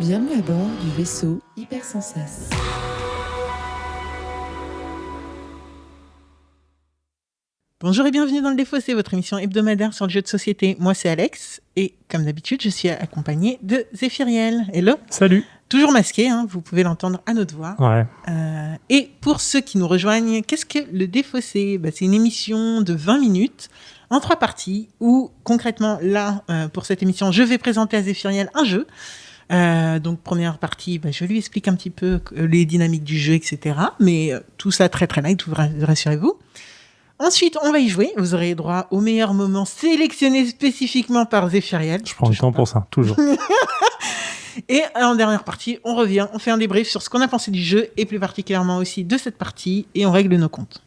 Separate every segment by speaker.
Speaker 1: Bienvenue à bord du vaisseau Hypersensas.
Speaker 2: Bonjour et bienvenue dans Le Défaussé, votre émission hebdomadaire sur le jeu de société. Moi, c'est Alex et comme d'habitude, je suis accompagné de Zéphiriel. Hello.
Speaker 3: Salut.
Speaker 2: Toujours masqué, hein, vous pouvez l'entendre à notre voix.
Speaker 3: Ouais.
Speaker 2: Et pour ceux qui nous rejoignent, qu'est-ce que Le Défaussé ? C'est une émission de 20 minutes en 3 parties où concrètement, là, pour cette émission, je vais présenter à Zéphiriel un jeu. Donc première partie, je lui explique un petit peu les dynamiques du jeu, etc. Mais tout ça très très light, rassurez-vous. Ensuite, on va y jouer. Vous aurez droit aux meilleurs moments sélectionnés spécifiquement par Zéphiriel.
Speaker 3: Je prends le temps pour ça, toujours.
Speaker 2: Et en dernière partie, on revient, on fait un débrief sur ce qu'on a pensé du jeu et plus particulièrement aussi de cette partie et on règle nos comptes.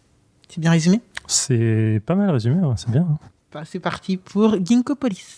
Speaker 2: C'est bien résumé ?
Speaker 3: C'est pas mal résumé, ouais, c'est bien.
Speaker 2: C'est parti pour Ginkgopolis.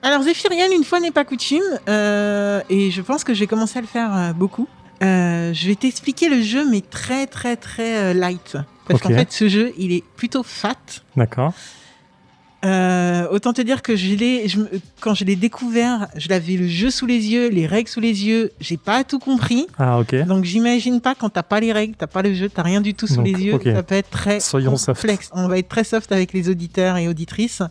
Speaker 2: Alors Zéphiriel, une fois n'est pas coutume, et je pense que je vais commencer à le faire beaucoup. Je vais t'expliquer le jeu, mais très très très light. Parce qu'en fait, ce jeu, il est plutôt fat.
Speaker 3: D'accord.
Speaker 2: Autant te dire que quand je l'ai découvert, je l'avais le jeu sous les yeux, les règles sous les yeux, j'ai pas tout compris.
Speaker 3: Ah, ok.
Speaker 2: Donc j'imagine pas quand t'as pas les règles, t'as pas le jeu, t'as rien du tout sous les yeux, ça peut être très complexe. On va être très soft avec les auditeurs et auditrices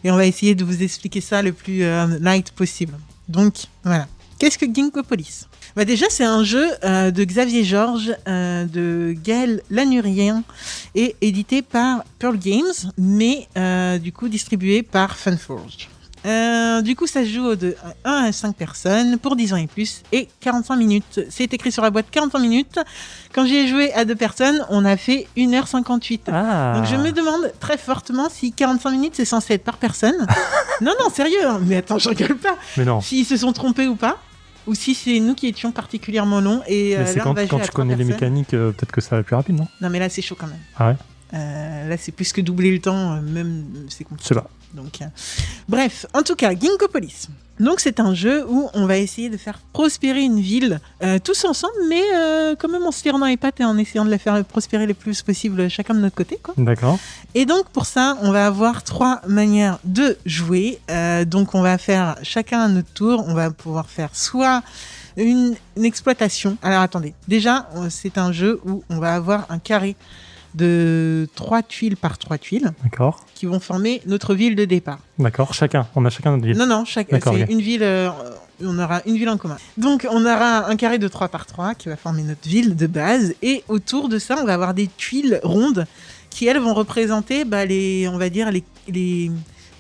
Speaker 2: et on va essayer de vous expliquer ça le plus light possible. Donc voilà. Qu'est-ce que Ginkgopolis ? Déjà, c'est un jeu de Xavier Georges, de Gaël Lanurien et édité par Pearl Games, mais du coup distribué par Funforge. Du coup, ça se joue de 1 à 5 personnes pour 10 ans et plus et 45 minutes. C'est écrit sur la boîte 45 minutes. Quand j'y ai joué à 2 personnes, on a fait 1h58.
Speaker 3: Ah.
Speaker 2: Donc je me demande très fortement si 45 minutes c'est censé être par personne. non, sérieux, hein. Mais attends, je rigole pas.
Speaker 3: Mais non.
Speaker 2: S'ils se sont trompés ou pas. Ou si c'est nous qui étions particulièrement longs. Et,
Speaker 3: mais c'est
Speaker 2: là,
Speaker 3: quand tu connais les mécaniques, peut-être que ça va plus rapide, non ?
Speaker 2: Non, mais là, c'est chaud quand même.
Speaker 3: Ah ouais ?
Speaker 2: Là, c'est plus que doubler le temps, même c'est compliqué.
Speaker 3: C'est là.
Speaker 2: Donc, bref, en tout cas, Ginkgopolis. Donc, c'est un jeu où on va essayer de faire prospérer une ville tous ensemble, mais quand même en se tirant dans les pattes et en essayant de la faire prospérer le plus possible chacun de notre côté, quoi.
Speaker 3: D'accord.
Speaker 2: Et donc, pour ça, on va avoir 3 manières de jouer. Donc, on va faire chacun à notre tour. On va pouvoir faire soit une exploitation. Alors, attendez. Déjà, c'est un jeu où on va avoir un carré de 3 tuiles par 3 tuiles.
Speaker 3: D'accord.
Speaker 2: Qui vont former notre ville de départ.
Speaker 3: D'accord, on a chacun notre ville.
Speaker 2: Non, c'est une ville, on aura une ville en commun. Donc on aura un carré de 3 par 3 qui va former notre ville de base et autour de ça, on va avoir des tuiles rondes qui elles vont représenter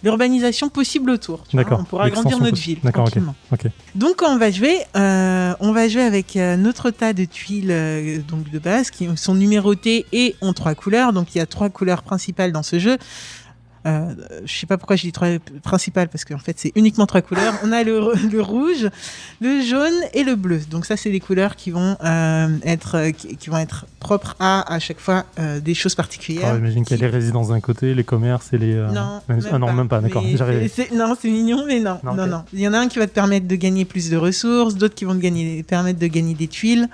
Speaker 2: l'urbanisation possible autour.
Speaker 3: D'accord.
Speaker 2: On pourra agrandir notre ville.
Speaker 3: D'accord, ok.
Speaker 2: Donc quand on va jouer avec notre tas de tuiles donc de base qui sont numérotées et ont 3 couleurs. Donc il y a 3 couleurs principales dans ce jeu. Je sais pas pourquoi je dis 3 principales parce qu'en fait c'est uniquement 3 couleurs. On a le rouge, le jaune et le bleu. Donc ça c'est des couleurs qui vont être propres à chaque fois des choses particulières.
Speaker 3: J'imagine qu'il y a les résidences d'un côté, les commerces et les. Même pas. D'accord.
Speaker 2: C'est mignon, mais non. Il y en a un qui va te permettre de gagner plus de ressources, d'autres qui vont te permettre de gagner des tuiles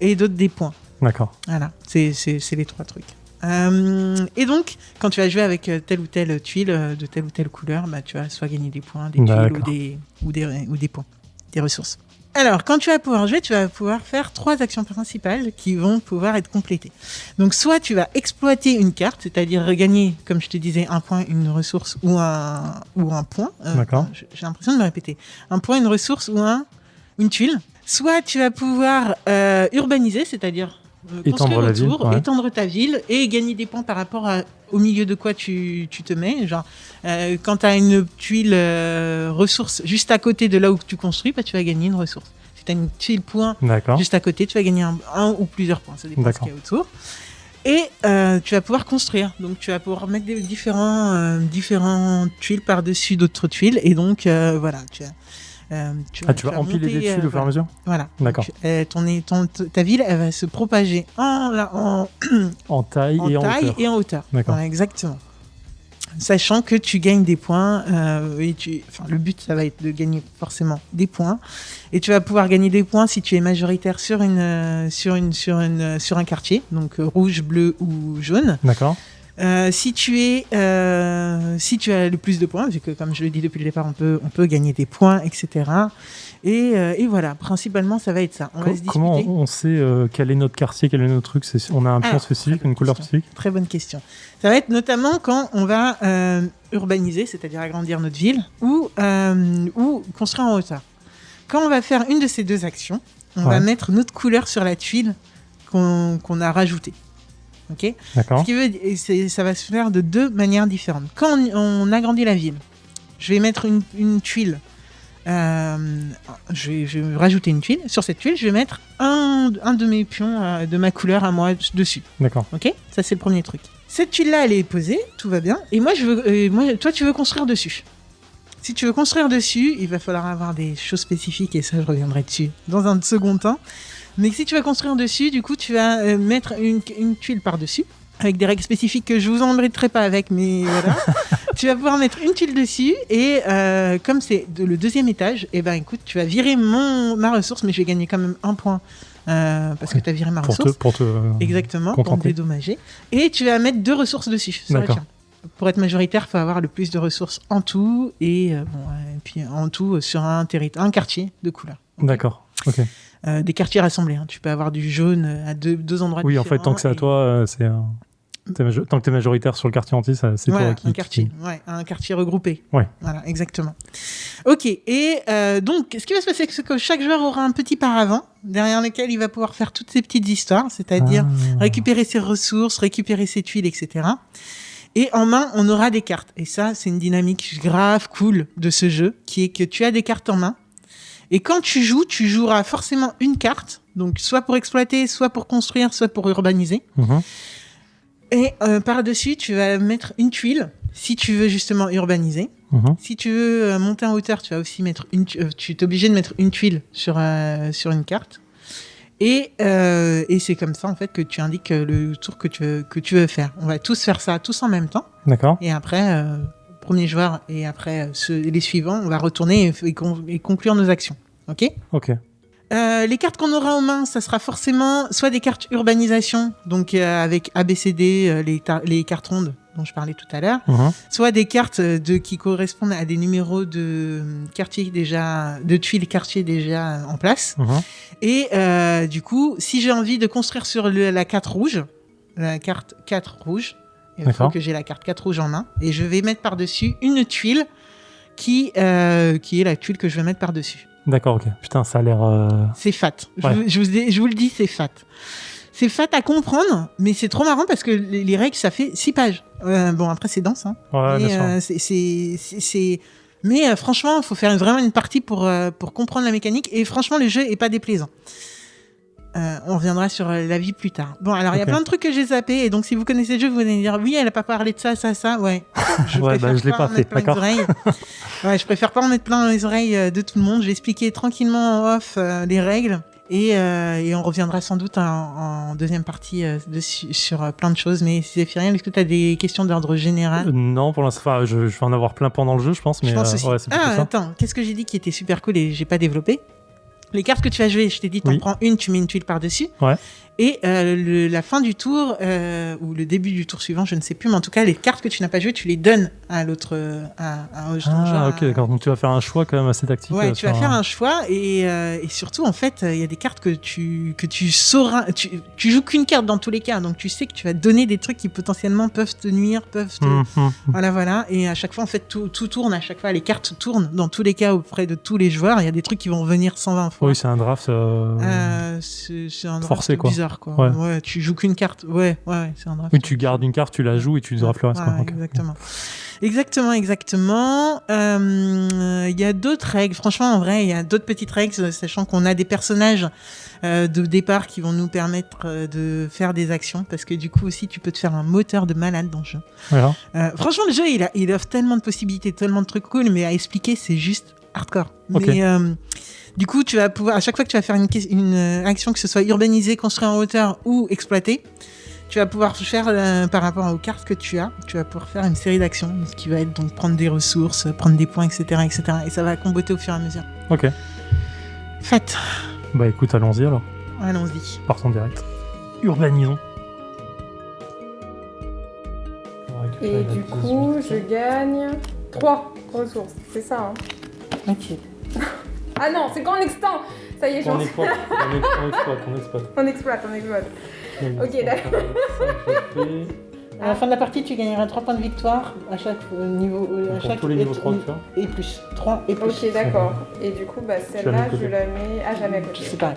Speaker 2: et d'autres des points.
Speaker 3: D'accord.
Speaker 2: Voilà, c'est les 3 trucs. Et donc, quand tu vas jouer avec telle ou telle tuile de telle ou telle couleur, tu vas soit gagner des points, des tuiles ou des points, des ressources. Alors, quand tu vas pouvoir jouer, tu vas pouvoir faire 3 actions principales qui vont pouvoir être complétées. Donc, soit tu vas exploiter une carte, c'est-à-dire regagner, comme je te disais, un point, une ressource ou un point.
Speaker 3: D'accord.
Speaker 2: J'ai l'impression de me répéter. Un point, une ressource ou une tuile. Soit tu vas pouvoir urbaniser, c'est-à-dire
Speaker 3: étendre la ville,
Speaker 2: étendre ta ville et gagner des points par rapport au milieu de quoi tu te mets. Genre, quand tu as une tuile ressource juste à côté de là où tu construis, tu vas gagner une ressource. Si tu as une tuile point juste à côté, tu vas gagner un ou plusieurs points. Ça dépend de ce qu'il y a autour. Et tu vas pouvoir construire. Donc, tu vas pouvoir mettre des différentes tuiles par-dessus d'autres tuiles. Et donc, voilà, tu vas
Speaker 3: empiler des tuiles au fur et à mesure.
Speaker 2: Voilà.
Speaker 3: D'accord.
Speaker 2: Ta ville, elle va se propager en
Speaker 3: taille et en hauteur.
Speaker 2: D'accord. Voilà, exactement. sachant que tu gagnes des points. Le but, ça va être de gagner forcément des points. Et tu vas pouvoir gagner des points si tu es majoritaire sur un quartier, donc rouge, bleu ou jaune.
Speaker 3: D'accord.
Speaker 2: Si tu as le plus de points, vu que comme je le dis depuis le départ, on peut gagner des points, etc. Et voilà, principalement ça va être ça.
Speaker 3: Comment on sait quel est notre quartier, quel est notre truc? On a un plan spécifique, une couleur spécifique?
Speaker 2: Très bonne question. Ça va être notamment quand on va urbaniser, c'est-à-dire agrandir notre ville, ou construire en hauteur. Quand on va faire une de ces deux actions, on va mettre notre couleur sur la tuile qu'on a rajoutée. Ok.
Speaker 3: D'accord.
Speaker 2: Ce qui veut, ça va se faire de deux manières différentes. Quand on agrandit la ville, je vais mettre une tuile. Je vais rajouter une tuile. Sur cette tuile, je vais mettre un de mes pions de ma couleur à moi dessus.
Speaker 3: D'accord.
Speaker 2: Ok. Ça c'est le premier truc. Cette tuile-là, elle est posée, tout va bien. Et moi, toi, tu veux construire dessus. Si tu veux construire dessus, il va falloir avoir des choses spécifiques et ça, je reviendrai dessus dans un second temps. Mais si tu vas construire dessus, du coup, tu vas mettre une tuile par-dessus, avec des règles spécifiques que je vous embêterai pas avec, mais voilà. Tu vas pouvoir mettre une tuile dessus, et comme c'est le deuxième étage, et ben écoute, tu vas virer ma ressource, mais je vais gagner quand même un point, parce que tu as viré ma ressource. Exactement, pour te dédommager. Et tu vas mettre 2 ressources dessus, sur le tien. Pour être majoritaire, il faut avoir le plus de ressources en tout, et puis en tout sur un quartier de couleur. Okay.
Speaker 3: D'accord, ok.
Speaker 2: Des quartiers rassemblés. Hein. Tu peux avoir du jaune à deux endroits différents.
Speaker 3: Oui, en fait, tant que c'est à toi, tant que tu es majoritaire sur le quartier entier, c'est toi qui...
Speaker 2: un quartier regroupé.
Speaker 3: Ouais.
Speaker 2: Voilà, exactement. Ok, et donc, ce qui va se passer, c'est que chaque joueur aura un petit paravent derrière lequel il va pouvoir faire toutes ces petites histoires, c'est-à-dire récupérer ses ressources, récupérer ses tuiles, etc. Et en main, on aura des cartes. Et ça, c'est une dynamique grave cool de ce jeu, qui est que tu as des cartes en main. Et quand tu joueras forcément une carte, donc soit pour exploiter, soit pour construire, soit pour urbaniser. Mmh. Et par-dessus, tu vas mettre une tuile, si tu veux justement urbaniser. Mmh. Si tu veux monter en hauteur, tu vas aussi mettre tu es obligé de mettre une tuile sur une carte. Et c'est comme ça en fait que tu indiques le tour que tu veux faire. On va tous faire ça, tous en même temps.
Speaker 3: D'accord.
Speaker 2: Et après... premier joueur et après les suivants, on va retourner et conclure nos actions. Ok. Les cartes qu'on aura en main, ça sera forcément soit des cartes urbanisation, donc avec ABCD, les cartes rondes dont je parlais tout à l'heure, soit des cartes qui correspondent à des numéros de quartiers de tuiles quartiers déjà en place. Et du coup, si j'ai envie de construire sur la carte rouge, la carte 4 rouge, il faut que j'ai la carte 4 rouge en main. Et je vais mettre par-dessus une tuile qui est la tuile que je vais mettre par-dessus.
Speaker 3: D'accord, ok. Putain, ça a l'air...
Speaker 2: C'est fat. Ouais. Je vous le dis, c'est fat. C'est fat à comprendre, mais c'est trop marrant parce que les règles, ça fait 6 pages. Bon, après, c'est dense. Hein.
Speaker 3: Ouais, bien sûr.
Speaker 2: Mais franchement, il faut faire vraiment une partie pour comprendre la mécanique. Et franchement, le jeu est pas déplaisant. On reviendra sur la vie plus tard. Bon, alors il y a plein de trucs que j'ai zappés, et donc si vous connaissez le jeu, vous allez dire oui, elle a pas parlé de ça. Ouais.
Speaker 3: Je l'ai pas fait, d'accord.
Speaker 2: Je préfère pas en mettre plein dans les oreilles de tout le monde. Je vais expliquer tranquillement en off les règles, et on reviendra sans doute en deuxième partie sur plein de choses. Mais Zéphirien, est-ce que tu as des questions d'ordre général?
Speaker 3: Non, pour l'instant, je vais en avoir plein pendant le jeu, je pense. Mais
Speaker 2: c'est ça. Attends, qu'est-ce que j'ai dit qui était super cool et j'ai pas développé? Les cartes que tu vas jouer, je t'ai dit, t'en prends une, tu mets une tuile par-dessus. Ouais. Et la fin du tour, ou le début du tour suivant, je ne sais plus, mais en tout cas, les cartes que tu n'as pas jouées, tu les donnes à l'autre joueur.
Speaker 3: Ok, d'accord. Donc tu vas faire un choix quand même assez tactique.
Speaker 2: Ouais, tu vas faire un choix, et surtout, en fait, il y a des cartes que tu sauras. Tu joues qu'une carte dans tous les cas, donc tu sais que tu vas donner des trucs qui potentiellement peuvent te nuire, Voilà. Et à chaque fois, en fait, tout tourne. À chaque fois, les cartes tournent dans tous les cas auprès de tous les joueurs. Il y a des trucs qui vont revenir 120 fois.
Speaker 3: Oui, c'est un draft.
Speaker 2: C'est un draft
Speaker 3: forcé, quoi.
Speaker 2: Bizarre. Ouais, tu joues qu'une carte. Ouais, c'est un draft.
Speaker 3: Oui, tu gardes une carte, tu la joues et tu drafts le reste.
Speaker 2: Exactement. Il y a d'autres règles. Franchement, en vrai, il y a d'autres petites règles, sachant qu'on a des personnages de départ qui vont nous permettre de faire des actions, parce que du coup aussi, tu peux te faire un moteur de malade dans le jeu. Voilà. Franchement, le jeu, il offre tellement de possibilités, tellement de trucs cool, mais à expliquer, c'est juste hardcore. Mais du coup, tu vas pouvoir, à chaque fois que tu vas faire une action, que ce soit urbaniser, construire en hauteur ou exploiter, tu vas pouvoir faire, par rapport aux cartes que tu vas pouvoir faire une série d'actions, ce qui va être donc prendre des ressources, prendre des points, etc., etc. Et ça va comboter au fur et à mesure.
Speaker 3: Ok.
Speaker 2: Faites.
Speaker 3: Bah écoute, allons-y alors.
Speaker 2: Allons-y.
Speaker 3: Partons direct. Urbanisons.
Speaker 4: Et du coup, je gagne 3 ressources. C'est ça, hein.
Speaker 2: Ok.
Speaker 4: Ah non, c'est quand on extend. Ça y est, j'en suis. On exploite. Ok, d'accord.
Speaker 2: À la fin de la partie, tu gagneras 3 points de victoire à chaque niveau. À chaque
Speaker 3: tous les niveaux 3 que tu as.
Speaker 2: Et plus. 3 et plus.
Speaker 4: Ok, d'accord. Et du coup, celle-là, je la mets à jamais à côté.
Speaker 2: C'est pareil.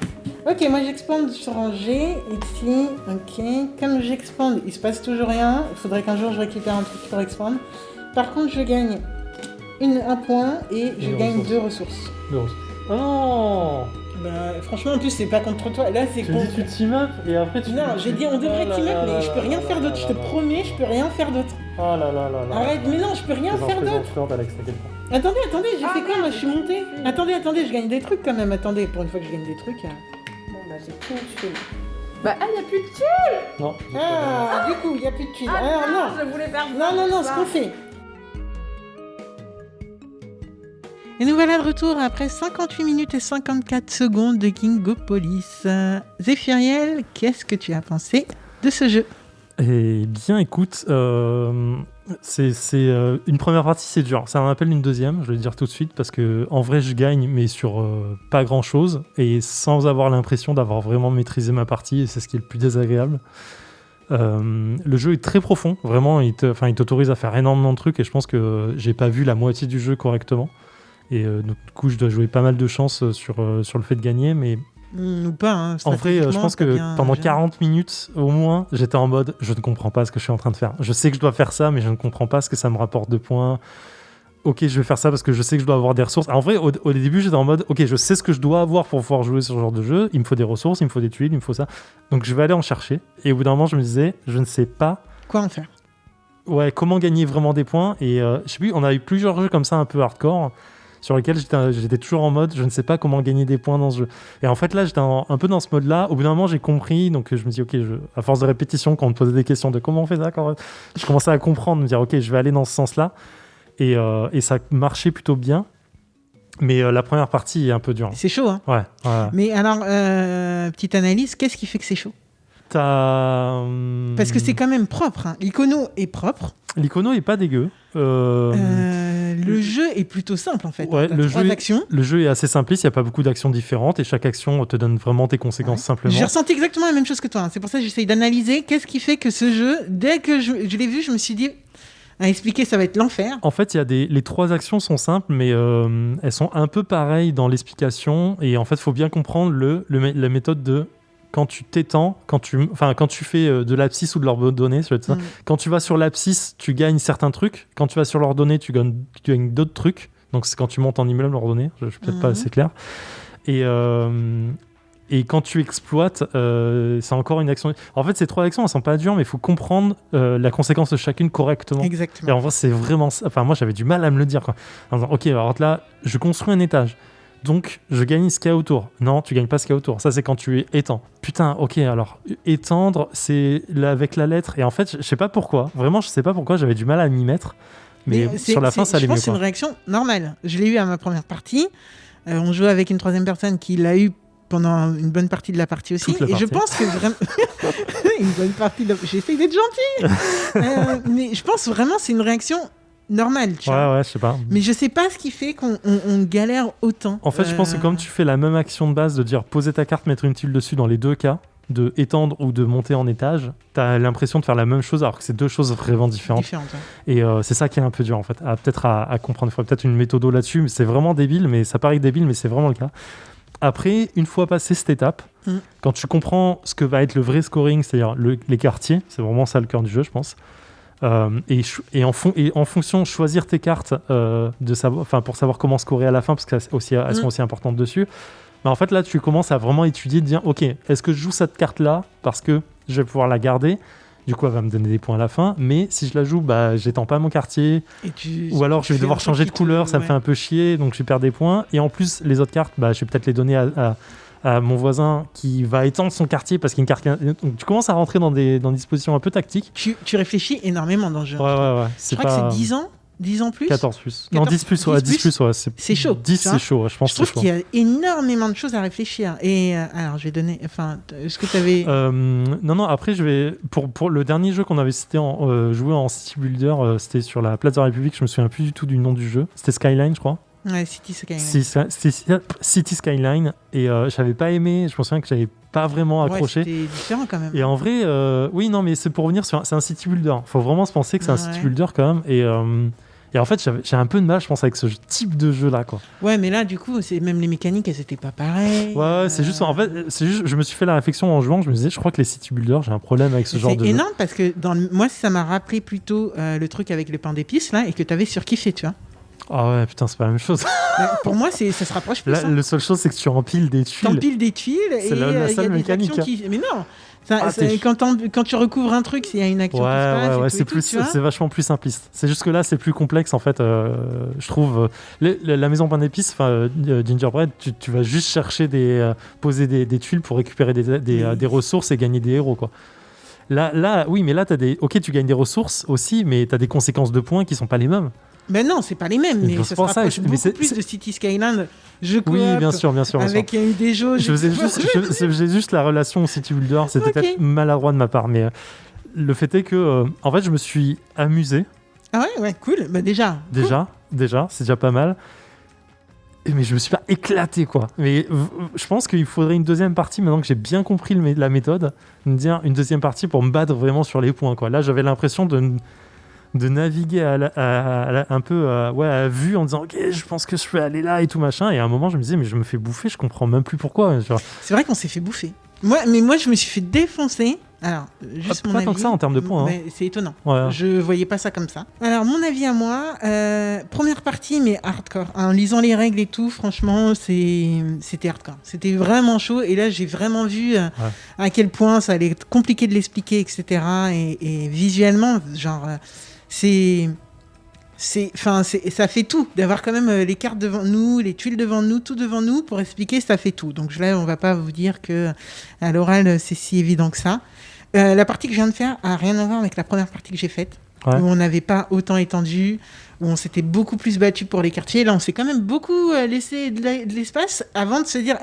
Speaker 2: Ok, moi j'expande sur un G. Ici, ok. Comme j'expande, il se passe toujours rien. Il faudrait qu'un jour je récupère un truc pour expandre. Par contre, je gagne un point et je gagne 2 ressources.
Speaker 3: Oh non!
Speaker 2: Bah, franchement, en plus, c'est pas contre toi. Là, c'est contre.
Speaker 3: Tu team up et après tu.
Speaker 2: Non, j'ai dit on devrait team up, mais je peux rien faire d'autre. Je te promets, je peux rien faire d'autre.
Speaker 3: Oh là là.
Speaker 2: Arrête, mais non, je peux rien faire d'autre.
Speaker 3: Alex, t'inquiète pas.
Speaker 2: Attendez, j'ai fait quoi? Moi, je suis montée. Attendez, je gagne des trucs quand même. Attendez, pour une fois que je gagne des trucs.
Speaker 4: Bon, j'ai plus de tuiles. Y'a plus de tuiles!
Speaker 3: Non.
Speaker 2: Du coup, il y a plus de tuiles.
Speaker 4: Alors
Speaker 2: non.
Speaker 4: Je voulais faire
Speaker 2: Non, ce qu'on fait. Et nous voilà de retour après 58 minutes et 54 secondes de Kingopolis. Zéphiriel, qu'est-ce que tu as pensé de ce jeu?
Speaker 3: Eh bien, écoute, c'est une première partie, c'est dur. Ça me rappelle une deuxième, je vais le dire tout de suite, parce que en vrai, je gagne, mais sur pas grand-chose, et sans avoir l'impression d'avoir vraiment maîtrisé ma partie, et c'est ce qui est le plus désagréable. Le jeu est très profond, vraiment, il t'autorise à faire énormément de trucs, et je pense que j'ai pas vu la moitié du jeu correctement. Et donc, du coup, je dois jouer pas mal de chance sur le fait de gagner, mais
Speaker 2: ou pas. Hein,
Speaker 3: en vrai, je pense que pendant 40 minutes au moins, j'étais en mode je ne comprends pas ce que je suis en train de faire. Je sais que je dois faire ça, mais je ne comprends pas ce que ça me rapporte de points. Ok, je vais faire ça parce que je sais que je dois avoir des ressources. En vrai, au début, j'étais en mode ok, je sais ce que je dois avoir pour pouvoir jouer ce genre de jeu. Il me faut des ressources, il me faut des tuiles, il me faut ça. Donc, je vais aller en chercher. Et au bout d'un moment, je me disais, je ne sais pas
Speaker 2: quoi en faire.
Speaker 3: Ouais, comment gagner vraiment des points. Et je sais plus, on a eu plusieurs jeux comme ça un peu hardcore, sur lesquels j'étais toujours en mode je ne sais pas comment gagner des points dans ce jeu. Et en fait là j'étais un peu dans ce mode là. Au bout d'un moment j'ai compris, donc je me dis ok, à force de répétition, quand on me posait des questions de comment on fait ça, je commençais à comprendre, me dire ok, je vais aller dans ce sens là, et ça marchait plutôt bien. Mais la première partie est un peu dure.
Speaker 2: C'est chaud, hein.
Speaker 3: Ouais.
Speaker 2: Mais alors petite analyse, qu'est-ce qui fait que c'est chaud? Parce que c'est quand même propre, hein. L'icono est propre.
Speaker 3: L'icono est pas dégueu.
Speaker 2: Le jeu est plutôt simple en fait.
Speaker 3: Ouais, le jeu est assez simpliste, il n'y a pas beaucoup d'actions différentes et chaque action te donne vraiment tes conséquences simplement.
Speaker 2: J'ai ressenti exactement la même chose que toi, hein. C'est pour ça que j'essaye d'analyser qu'est-ce qui fait que ce jeu, dès que je l'ai vu, je me suis dit à expliquer ça va être l'enfer.
Speaker 3: En fait, les 3 actions sont simples, mais elles sont un peu pareilles dans l'explication et en fait, il faut bien comprendre la méthode de quand tu t'étends, quand tu fais de l'abscisse ou de l'ordonnée, quand tu vas sur l'abscisse, tu gagnes certains trucs. Quand tu vas sur l'ordonnée, tu gagnes d'autres trucs. Donc, c'est quand tu montes en immeuble ordonné. Je ne suis peut-être pas assez clair. Et quand tu exploites, c'est encore une action. En fait, ces 3 actions, elles ne sont pas dures, mais il faut comprendre la conséquence de chacune correctement.
Speaker 2: Exactement.
Speaker 3: Et en vrai, c'est vraiment ça. Enfin, moi, j'avais du mal à me le dire, quoi. En disant, ok, alors là, je construis un étage. Donc, je gagne ce qu'il y a autour. Non, tu gagnes pas ce qu'il y a autour. Ça, c'est quand tu étends. Putain, ok, alors, étendre, c'est avec la lettre. Et en fait, je sais pas pourquoi. Vraiment, je sais pas pourquoi, j'avais du mal à m'y mettre. Mais sur la fin, ça allait mieux. Je pense
Speaker 2: que c'est une réaction normale. Je l'ai eu à ma première partie. On jouait avec une 3e personne qui l'a eu pendant une bonne partie de la partie aussi. Et je pense que vraiment... une bonne partie de la... J'essaye d'être gentil. Mais je pense vraiment que c'est une réaction... normal, tu vois.
Speaker 3: Ouais, je sais pas.
Speaker 2: Mais je sais pas ce qui fait qu'on galère autant.
Speaker 3: En fait, je pense que comme tu fais la même action de base de dire poser ta carte, mettre une tuile dessus dans les 2 cas, de étendre ou de monter en étage, t'as l'impression de faire la même chose alors que c'est 2 choses vraiment différentes.
Speaker 2: Ouais.
Speaker 3: Et c'est ça qui est un peu dur en fait, peut-être à comprendre. Il faudrait peut-être une méthode là-dessus, mais c'est vraiment débile, mais ça paraît débile, mais c'est vraiment le cas. Après, une fois passé cette étape, quand tu comprends ce que va être le vrai scoring, c'est-à-dire les quartiers, c'est vraiment ça le cœur du jeu, je pense. Et en fonction choisir tes cartes pour savoir comment scorer à la fin parce qu'elles sont aussi importantes dessus. Mais en fait là tu commences à vraiment étudier, de dire ok, est-ce que je joue cette carte là parce que je vais pouvoir la garder, du coup elle va me donner des points à la fin, mais si je la joue j'étends pas mon quartier ou alors je vais devoir changer de couleur, ça me fait un peu chier, donc je perds des points et en plus les autres cartes je vais peut-être les donner à mon voisin qui va étendre son quartier parce qu'il y a une carte. Donc, tu commences à rentrer dans des dispositions un peu tactiques.
Speaker 2: Tu réfléchis énormément dans le jeu.
Speaker 3: Ouais.
Speaker 2: Je crois que c'est 10 ans. 10 ans plus
Speaker 3: 14 plus. Non, 10 plus, ouais. 10 plus, ouais.
Speaker 2: C'est chaud.
Speaker 3: 10, c'est chaud, ouais, je pense.
Speaker 2: Je trouve qu'il y a énormément de choses à réfléchir. Et alors, je vais donner. Enfin, est-ce que tu avais.
Speaker 3: Non, après, je vais. Pour le dernier jeu qu'on avait cité, joué en City Builder, c'était sur la place de la République, je me souviens plus du tout du nom du jeu. C'était Skyline, je crois.
Speaker 2: Ouais, City Skyline.
Speaker 3: City Skyline. Et j'avais pas aimé, je me souviens que j'avais pas vraiment accroché.
Speaker 2: Ouais, c'était différent quand même.
Speaker 3: Et en vrai, oui, non, mais c'est pour revenir sur. C'est un City Builder. Faut vraiment se penser que c'est un City Builder quand même. Et en fait, j'ai un peu de mal, je pense, avec ce type de jeu-là, quoi.
Speaker 2: Ouais, mais là, du coup, même les mécaniques, elles étaient pas pareilles.
Speaker 3: Ouais, c'est juste, en fait, je me suis fait la réflexion en jouant, je me disais, je crois que les city builders, j'ai un problème avec ce genre de jeu.
Speaker 2: C'est énorme parce que moi, ça m'a rappelé plutôt le truc avec le pain d'épices, là, et que t'avais surkiffé, tu vois.
Speaker 3: Ah ouais, putain, c'est pas la même chose.
Speaker 2: Pour moi, ça se rapproche plus.
Speaker 3: Là, la seule chose, c'est que tu empiles des tuiles.
Speaker 2: T'empiles des tuiles
Speaker 3: et il y a des
Speaker 2: mécanique. Mais non. Quand tu recouvres un truc, il y a une action qui se passe.
Speaker 3: C'est vachement plus simpliste. C'est juste que là, c'est plus complexe en fait. Je trouve la maison pain d'épices, Gingerbread, tu vas juste chercher poser des tuiles pour récupérer des ressources et gagner des héros, quoi. Là, oui, mais là, tu gagnes des ressources aussi, mais tu as des conséquences de points qui sont pas les mêmes.
Speaker 2: Ben non, c'est pas les mêmes, mais ça se rapproche beaucoup plus de City Skyline.
Speaker 3: Oui, bien sûr.
Speaker 2: Avec des jauges.
Speaker 3: Je faisais juste la relation City Builder, c'était peut-être maladroit de ma part, mais le fait est que, en fait, je me suis amusé.
Speaker 2: Ah ouais, cool. Bah déjà,
Speaker 3: c'est déjà pas mal. Mais je me suis pas éclaté, quoi. Mais je pense qu'il faudrait une deuxième partie, maintenant que j'ai bien compris la méthode, une deuxième partie pour me battre vraiment sur les points, quoi. Là, j'avais l'impression de naviguer un peu à vue en disant ok, je pense que je peux aller là et tout machin, et à un moment je me disais mais je me fais bouffer, je comprends même plus pourquoi, genre.
Speaker 2: C'est vrai qu'on s'est fait bouffer. Moi je me suis fait défoncer. Alors juste mon avis,
Speaker 3: tant que ça en termes de points, hein.
Speaker 2: C'est étonnant,
Speaker 3: ouais.
Speaker 2: Je voyais pas ça comme ça. Alors mon avis à moi, première partie mais hardcore, en lisant les règles et tout, franchement c'était hardcore, c'était vraiment chaud, et là j'ai vraiment vu à quel point ça allait être compliqué de l'expliquer, etc. et visuellement genre ça fait tout d'avoir quand même les cartes devant nous, les tuiles devant nous, tout devant nous pour expliquer, ça fait tout. Donc là, on va pas vous dire que à l'oral c'est si évident que ça. La partie que je viens de faire a rien à voir avec la première partie que j'ai faite, où on n'avait pas autant étendu, où on s'était beaucoup plus battu pour les quartiers. Là, on s'est quand même beaucoup laissé de l'espace avant de se dire,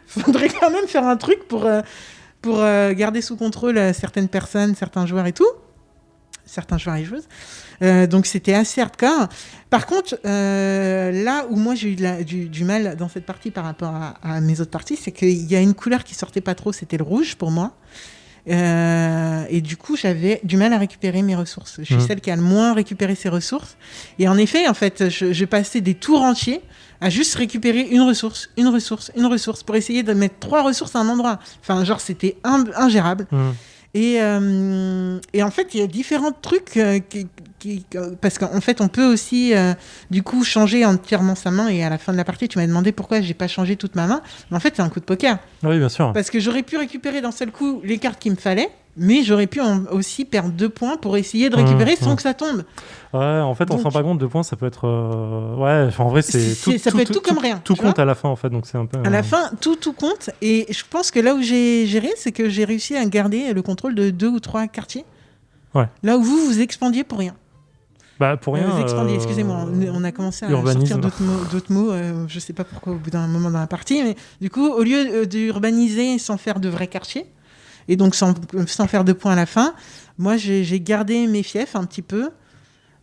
Speaker 2: faudrait quand même faire un truc pour garder sous contrôle certaines personnes, certains joueurs et tout. Certains joueurs et joueuses. Donc c'était assez hardcore. Par contre, là où moi j'ai eu du mal dans cette partie par rapport à mes autres parties, c'est qu'il y a une couleur qui sortait pas trop, c'était le rouge pour moi. Et du coup, j'avais du mal à récupérer mes ressources. Je suis celle qui a le moins récupéré ses ressources. Et en effet, en fait, je passais des tours entiers à juste récupérer une ressource pour essayer de mettre 3 ressources à un endroit. Enfin, genre, c'était ingérable. Et en fait, il y a différents trucs parce qu'en fait, on peut aussi du coup changer entièrement sa main. Et à la fin de la partie, tu m'as demandé pourquoi j'ai pas changé toute ma main. Mais en fait, c'est un coup de poker.
Speaker 3: Oui, bien sûr.
Speaker 2: Parce que j'aurais pu récupérer d'un seul coup les cartes qu'il me fallait, mais j'aurais pu aussi perdre 2 points pour essayer de récupérer sans que ça tombe.
Speaker 3: Ouais, en fait, on se rend pas compte, 2 points, ça peut être... Ouais, en vrai,
Speaker 2: ça peut être tout comme rien.
Speaker 3: Tout compte à la fin, en fait, donc c'est un peu...
Speaker 2: À la fin, tout compte. Et je pense que là où j'ai géré, c'est que j'ai réussi à garder le contrôle de 2 ou 3 quartiers.
Speaker 3: Ouais.
Speaker 2: Là où vous expandiez pour rien.
Speaker 3: Bah, pour rien...
Speaker 2: Vous expandiez, excusez-moi, on a commencé à sortir d'autres mots, je sais pas pourquoi au bout d'un moment dans la partie, mais du coup, au lieu d'urbaniser sans faire de vrais quartiers, et donc sans faire de points à la fin, moi j'ai gardé mes fiefs un petit peu.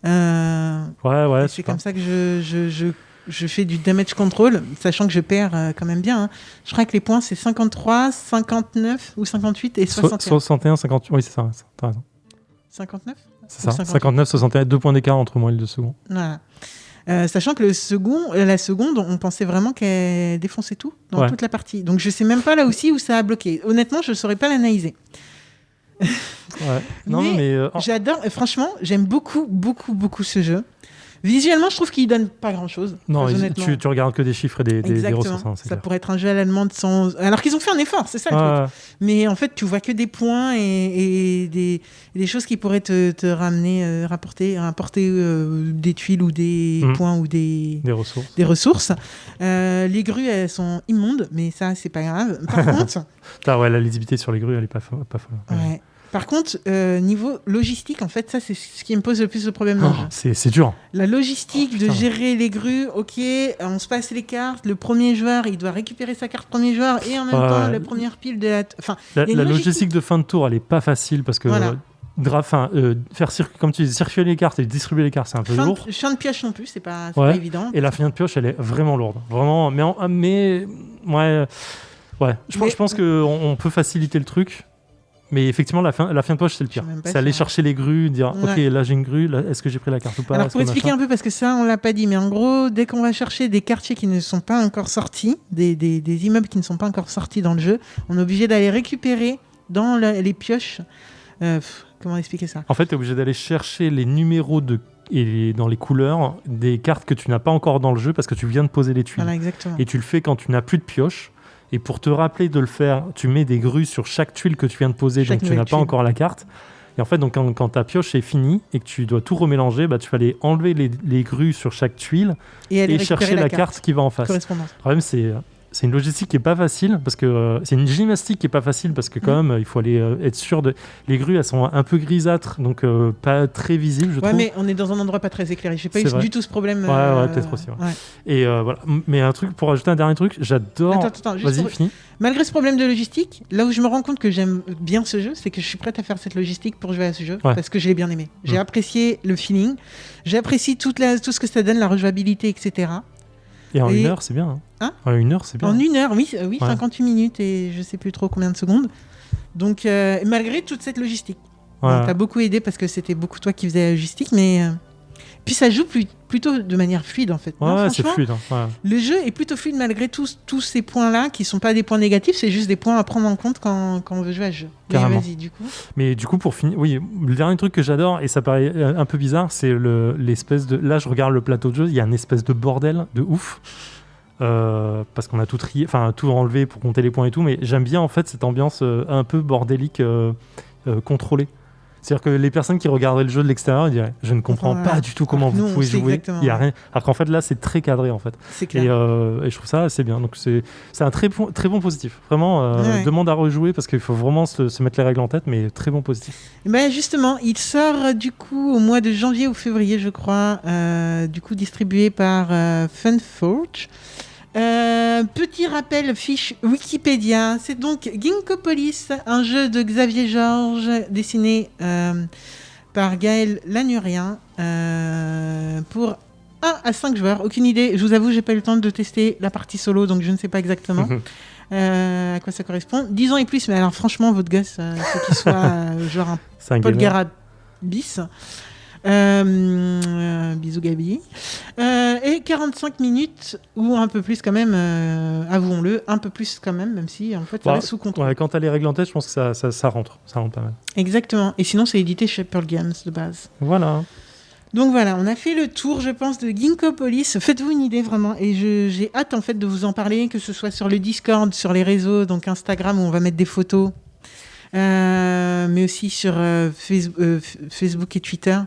Speaker 2: C'est comme ça que je fais du damage control, sachant que je perds quand même bien. Je crois que les points c'est 53, 59 ou 58 et 61.
Speaker 3: 61, 58, oui c'est ça, t'as raison.
Speaker 2: 59 ?
Speaker 3: C'est ça, 59, 61, 2 points d'écart entre moi et le second.
Speaker 2: Voilà. Sachant que la seconde, on pensait vraiment qu'elle défonçait tout dans toute la partie. Donc je sais même pas là aussi où ça a bloqué. Honnêtement, je saurais pas l'analyser.
Speaker 3: Non, mais
Speaker 2: j'adore. Franchement, j'aime beaucoup ce jeu. Visuellement, je trouve qu'il donne pas grand-chose.
Speaker 3: Non, tu regardes que des chiffres et des ressources. Hein,
Speaker 2: ça pourrait être un jeu à l'allemande sans... Alors qu'ils ont fait un effort, c'est ça le truc. Mais en fait, tu vois que des points et des choses qui pourraient te ramener, rapporter des tuiles ou des points ou des ressources. Les grues, elles sont immondes, mais ça, c'est pas grave. Par contre...
Speaker 3: la lisibilité sur les grues, elle est pas folle.
Speaker 2: Ouais. Par contre, niveau logistique, en fait, ça, c'est ce qui me pose le plus de problèmes dans le jeu.
Speaker 3: C'est dur.
Speaker 2: La logistique de gérer les grues, ok, on se passe les cartes, le premier joueur, il doit récupérer sa carte premier joueur, et en même temps, la première pile de la... Enfin,
Speaker 3: la logistique de fin de tour, elle est pas facile, parce que... comme tu dis, circuler les cartes et distribuer les cartes, c'est un peu lourd.
Speaker 2: Fin de pioche non plus, c'est pas évident.
Speaker 3: Et la fin de pioche, elle est vraiment lourde. Vraiment, mais je pense qu'on peut faciliter le truc. Mais effectivement, la fin de poche, c'est le pire. C'est aller chercher les grues, dire ok, là j'ai une grue, là, est-ce que j'ai pris la carte ou pas?
Speaker 2: Alors pour expliquer un peu, parce que ça on l'a pas dit, mais en gros, dès qu'on va chercher des quartiers qui ne sont pas encore sortis, des immeubles qui ne sont pas encore sortis dans le jeu, on est obligé d'aller récupérer dans les pioches. Comment expliquer ça?
Speaker 3: En fait, tu es obligé d'aller chercher les numéros et dans les couleurs des cartes que tu n'as pas encore dans le jeu parce que tu viens de poser les tuiles.
Speaker 2: Voilà, exactement.
Speaker 3: Et tu le fais quand tu n'as plus de pioche. Et pour te rappeler de le faire, tu mets des grues sur chaque tuile que tu viens de poser, donc tu n'as pas encore la carte. Et en fait, donc, quand ta pioche est finie et que tu dois tout remélanger, tu vas aller enlever les grues sur chaque tuile et chercher la carte qui va en face. Le problème, c'est une logistique qui n'est pas facile, parce que c'est une gymnastique qui n'est pas facile, parce que quand même, il faut aller être sûr de... Les grues, elles sont un peu grisâtres, donc pas très visibles, je trouve.
Speaker 2: Mais on est dans un endroit pas très éclairé. Je n'ai pas eu du tout ce problème.
Speaker 3: Peut-être aussi. Ouais. Et voilà. Mais pour ajouter un dernier truc, j'adore...
Speaker 2: Attends,
Speaker 3: vas-y, finis.
Speaker 2: Malgré ce problème de logistique, là où je me rends compte que j'aime bien ce jeu, c'est que je suis prête à faire cette logistique pour jouer à ce jeu, parce que je l'ai bien aimé. J'ai apprécié le feeling, j'ai apprécié tout ce que ça donne, la rejouabilité, etc.
Speaker 3: Et en 1 heure, c'est bien.
Speaker 2: Hein
Speaker 3: en 1 heure, c'est bien.
Speaker 2: En 1 heure, oui, 58 minutes et je sais plus trop combien de secondes. Donc, malgré toute cette logistique. T'as beaucoup aidé parce que c'était beaucoup toi qui faisais la logistique, mais... Puis ça joue plutôt de manière fluide, en fait.
Speaker 3: C'est fluide.
Speaker 2: Le jeu est plutôt fluide malgré tous ces points-là, qui ne sont pas des points négatifs, c'est juste des points à prendre en compte quand on veut jouer à ce jeu.
Speaker 3: Carrément.
Speaker 2: Vas-y, du coup.
Speaker 3: Mais du coup, pour finir, le dernier truc que j'adore, et ça paraît un peu bizarre, c'est l'espèce de... Là, je regarde le plateau de jeu, il y a une espèce de bordel de ouf. Parce qu'on a tout trié, tout enlevé pour compter les points et tout, mais j'aime bien en fait cette ambiance un peu bordélique contrôlée. C'est-à-dire que les personnes qui regarderaient le jeu de l'extérieur ils diraient je ne comprends pas du tout comment vous pouvez jouer. Il y a rien. Alors qu'en fait là c'est très cadré en fait.
Speaker 2: C'est clair.
Speaker 3: Et je trouve ça assez bien. Donc c'est un très bon positif. Vraiment demande à rejouer parce qu'il faut vraiment se mettre les règles en tête, mais très bon positif.
Speaker 2: Ben justement, il sort du coup au mois de janvier ou février je crois, du coup distribué par Funforge. Petit rappel, fiche Wikipédia, c'est donc Ginkgopolis, un jeu de Xavier Georges dessiné par Gaël Lanurien pour 1 à 5 joueurs. Aucune idée, je vous avoue, j'ai pas eu le temps de tester la partie solo, donc je ne sais pas exactement à quoi ça correspond. 10 ans et plus, mais alors franchement, votre gosse, il faut qu'il soit genre un Paul Garad bis. Bisous Gabi. Et 45 minutes ou un peu plus quand même, avouons-le, un peu plus quand même si en fait ça reste sous contrôle.
Speaker 3: Quand t'as les règles en tête, je pense que ça rentre pas mal.
Speaker 2: Exactement. Et sinon c'est édité chez Pearl Games de base.
Speaker 3: Voilà.
Speaker 2: Donc voilà, on a fait le tour, je pense, de Ginkgopolis. Faites-vous une idée vraiment, et j'ai hâte en fait de vous en parler, que ce soit sur le Discord, sur les réseaux, donc Instagram où on va mettre des photos, mais aussi sur Facebook et Twitter.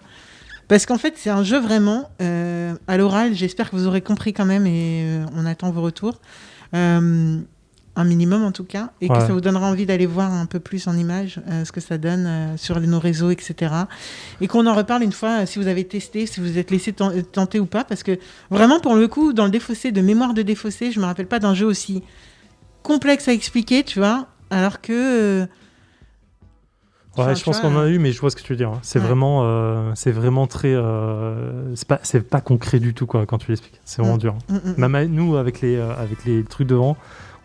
Speaker 2: Parce qu'en fait, c'est un jeu vraiment à l'oral. J'espère que vous aurez compris quand même et on attend vos retours. Un minimum en tout cas. Et que ça vous donnera envie d'aller voir un peu plus en images ce que ça donne sur nos réseaux, etc. Et qu'on en reparle une fois si vous avez testé, si vous êtes laissé tenter ou pas. Parce que vraiment, pour le coup, dans le Défaussé, de mémoire de Défaussé, je ne me rappelle pas d'un jeu aussi complexe à expliquer, tu vois. Alors que...
Speaker 3: je pense qu'on en a eu, mais je vois ce que tu veux dire. C'est vraiment très... c'est pas concret du tout quoi, quand tu l'expliques. C'est vraiment dur. Même nous, avec les trucs devant,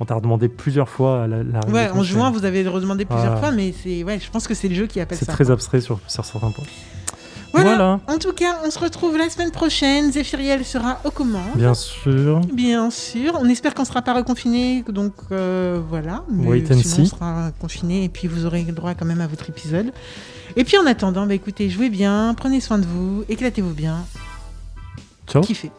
Speaker 3: on t'a redemandé plusieurs fois la
Speaker 2: règle. En juin, vous avez redemandé plusieurs fois, mais je pense que c'est le jeu qui appelle ça.
Speaker 3: C'est très abstrait sur certains points.
Speaker 2: Voilà. En tout cas, on se retrouve la semaine prochaine. Zéphiriel sera aux commandes.
Speaker 3: Bien sûr.
Speaker 2: On espère qu'on ne sera pas reconfiné. Donc voilà. Mais sinon, on sera confiné et puis vous aurez le droit quand même à votre épisode. Et puis en attendant, écoutez, jouez bien, prenez soin de vous, éclatez-vous bien.
Speaker 3: Ciao.
Speaker 2: Kiffé.